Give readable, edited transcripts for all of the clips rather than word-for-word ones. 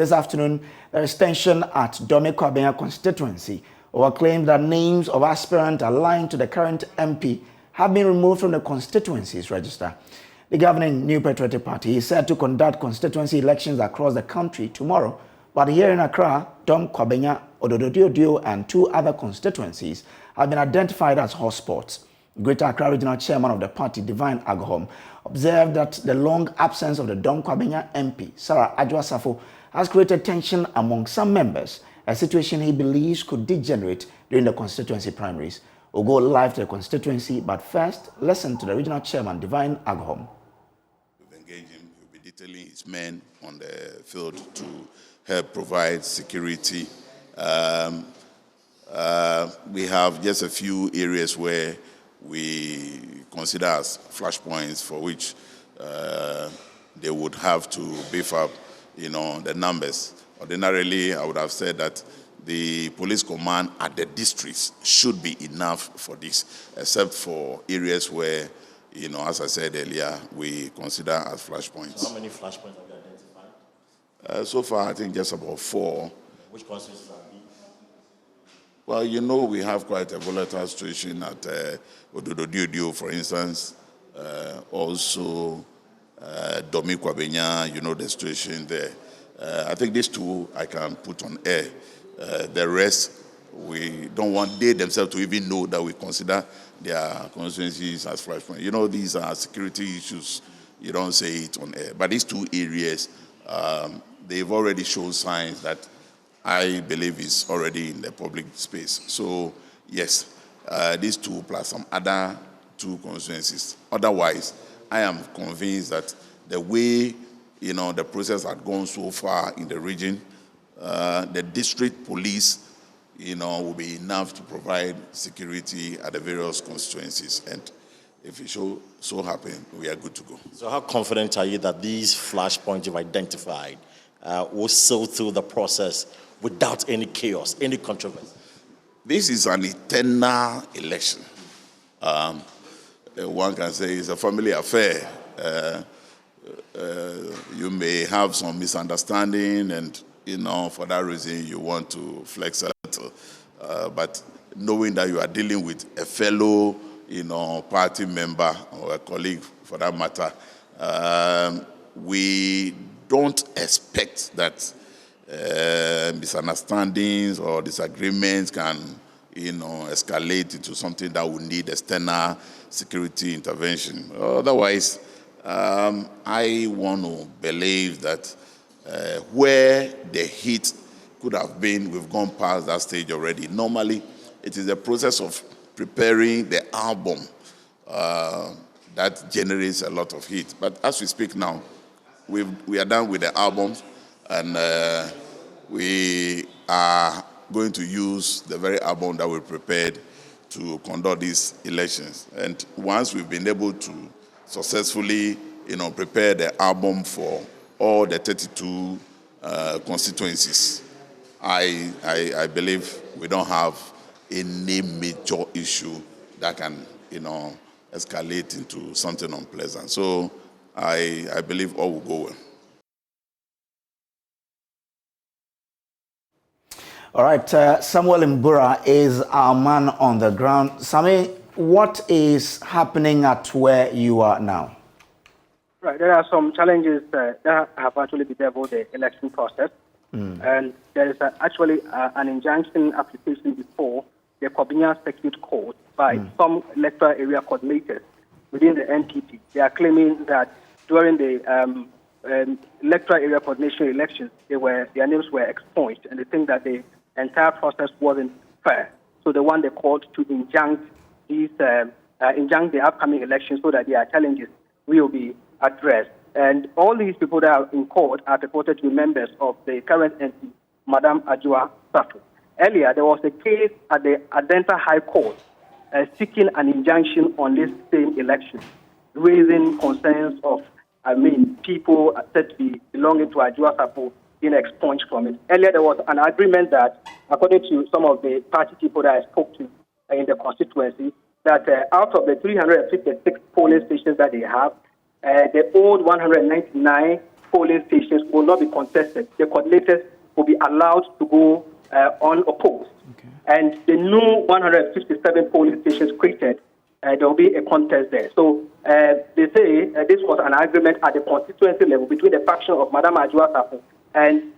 This afternoon, there is tension at Kwabenya constituency over claims that names of aspirants aligned to the current MP have been removed from the constituency's register. The governing New Patriotic Party is set to conduct constituency elections across the country tomorrow, but here in Accra, Kwabenya, Odododio, and 2 other constituencies have been identified as hotspots. Greater Accra Regional Chairman of the party, Divine Aghom, observed that the long absence of the Kwabenya MP, Sarah Adjua-Safo, has created tension among some members, a situation he believes could degenerate during the constituency primaries. We'll go live to the constituency, but first, listen to the Regional Chairman, Divine Aghom. Engage him. He'll be detailing his men on the field to help provide security. We have just a few areas where we consider as flashpoints for which they would have to beef up, the numbers. Ordinarily, I would have said that the police command at the districts should be enough for this, except for areas where, as I said earlier, we consider as flashpoints. So how many flashpoints have you identified? So far, I think just about 4. Which constituencies are these? Well, we have quite a volatile situation at Odododio, for instance. Also, Kwabenya, the situation there. I think these 2 I can put on air. The rest, we don't want they themselves to even know that we consider their constituencies as flashpoints. These are security issues. You don't say it on air. But these 2 areas, they've already shown signs that I believe is already in the public space. So, yes, these 2 plus some other 2 constituencies. Otherwise, I am convinced that the way, the process had gone so far in the region, the district police, will be enough to provide security at the various constituencies. And if it so happen, we are good to go. So how confident are you that these flashpoints you've identified will sail through the process without any chaos, any controversy? This is an eternal election. One can say it's a family affair. You may have some misunderstanding and, for that reason you want to flex a little. But knowing that you are dealing with a fellow, party member or a colleague for that matter, we don't expect that misunderstandings or disagreements can, escalate into something that will need external security intervention. Otherwise, I want to believe that where the heat could have been, we've gone past that stage already. Normally, it is the process of preparing the album that generates a lot of heat. But as we speak now, we are done with the albums, and we are going to use the very album that we prepared to conduct these elections. And once we've been able to successfully, prepare the album for all the 32 constituencies, I believe we don't have any major issue that can, escalate into something unpleasant. So I believe all will go well. All right, Samuel Mbura is our man on the ground. Sami, what is happening at where you are now? Right, there are some challenges that have actually bedeviled the election process. And there is actually an injunction application before the Kwabenya Circuit Court by some electoral area coordinators within the NPP. They are claiming that during the electoral area coordination elections, their names were expunged, and they think that the entire process wasn't fair. So they want the court to injunct the upcoming elections so that their challenges will be addressed. And all these people that are in court are reported to be members of the current MP, Madam Adjua-Safo. Earlier, there was a case at the Adenta High Court seeking an injunction on this same election, raising concerns of, people said to be belonging to Adjua-Safo being expunged from it. Earlier, there was an agreement that, according to some of the party people that I spoke to in the constituency, that out of the 356 polling stations that they have, the old 199 polling stations will not be contested. The coordinators will be allowed to go unopposed. Okay. And the new 157 polling stations created, there will be a contest there. So they say this was an agreement at the constituency level between the faction of Madam Adwoa Safo and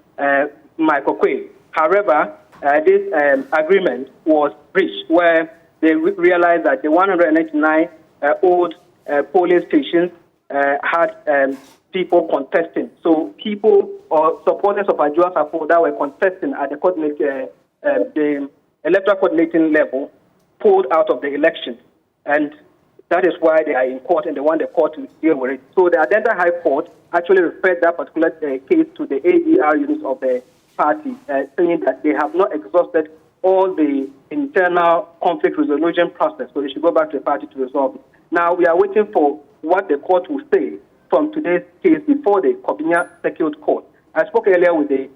Michael Quay. However, this agreement was breached where they realized that the 199 old polling stations had people contesting. So people or supporters of Adwoa Safo that were contesting at the electoral coordinating level pulled out of the election. And that is why they are in court and they want the court to deal with it. So the Addenda High Court actually referred that particular case to the ADR units of the party, saying that they have not exhausted all the internal conflict resolution process, so they should go back to the party to resolve it. Now we are waiting for what the court will say from today's case before the Kwabenya Circuit Court. I spoke earlier with the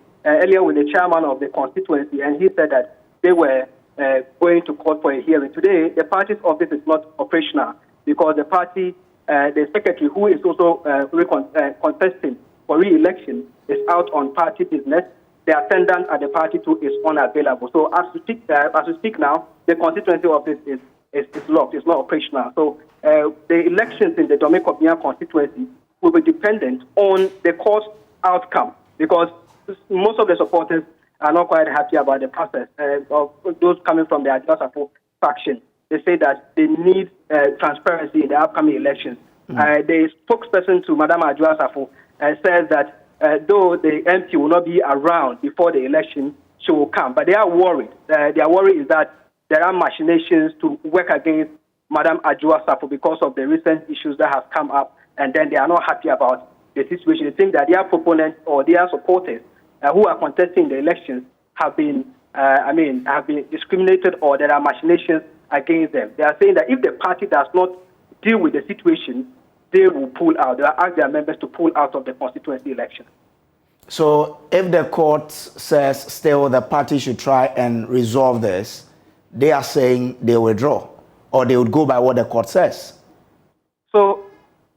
chairman of the constituency, and he said that they were going to court for a hearing. Today, the party's office is not operational because the party, the secretary who is also contesting for re-election is out on party business. The attendant at the party too is unavailable. So as we speak now, the constituency office is locked. It's not operational. So the elections in the Kwabenya constituency will be dependent on the court outcome because most of the supporters are not quite happy about the process of those coming from the Adwoa Safo faction. They say that they need transparency in the upcoming elections. The spokesperson to Madam Adwoa Safo says that though the MP will not be around before the election, she will come. But they are worried. Their worry is that there are machinations to work against Madam Adwoa Safo because of the recent issues that have come up, and then they are not happy about the situation. They think that their proponents or their supporters who are contesting the elections have been discriminated, or there are machinations against them. They are saying that if the party does not deal with the situation, they will pull out. They will ask their members to pull out of the constituency election. So if the court says still the party should try and resolve this, they are saying they withdraw, or they would go by what the court says. So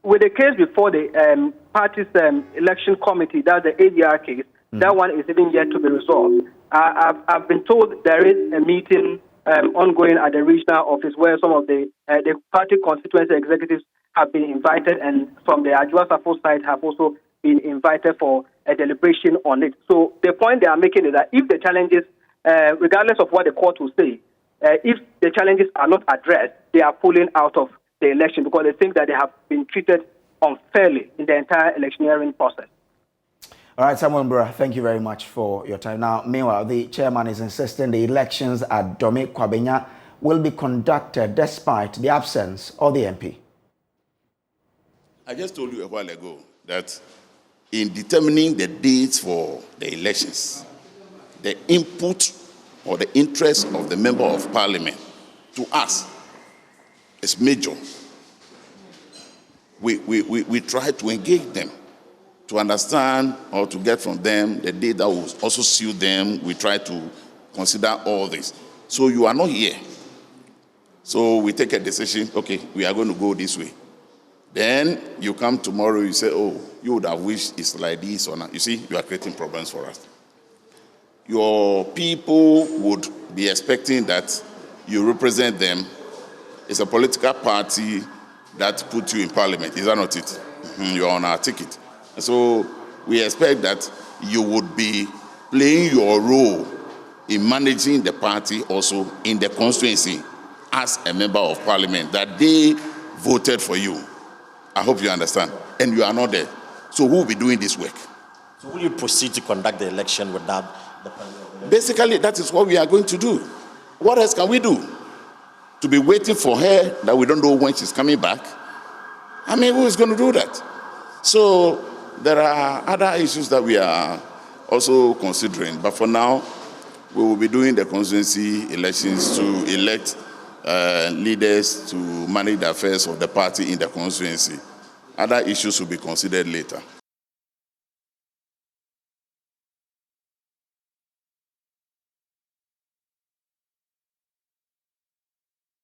with the case before the party's election committee, that's the ADR case, that one is even yet to be resolved. I've been told there is a meeting ongoing at the regional office where some of the party constituency executives have been invited, and from the Adwoa Safo side have also been invited for a deliberation on it. So the point they are making is that if the challenges, regardless of what the court will say, if the challenges are not addressed, they are pulling out of the election because they think that they have been treated unfairly in the entire electioneering process. All right, Samuel Mbura, thank you very much for your time. Now, meanwhile, the chairman is insisting the elections at Kwabenya will be conducted despite the absence of the MP. I just told you a while ago that in determining the dates for the elections, the input or the interest of the member of parliament to us is major. We try to engage them to understand or to get from them the date that will also suit them. We try to consider all this. So you are not here. So we take a decision, okay, we are going to go this way. Then you come tomorrow, you say, oh, you would have wished it's like this or not. You see, you are creating problems for us. Your people would be expecting that you represent them. It's a political party that put you in parliament. Is that not it? You're on our ticket. So we expect that you would be playing your role in managing the party also in the constituency as a member of parliament, that they voted for you. I hope you understand. And you are not there. So who will be doing this work? So will you proceed to conduct the election without the president? Basically, that is what we are going to do. What else can we do? To be waiting for her that we don't know when she's coming back? I mean, who is going to do that? So there are other issues that we are also considering. But for now, we will be doing the constituency elections to elect leaders to manage the affairs of the party in the constituency. Other issues will be considered later.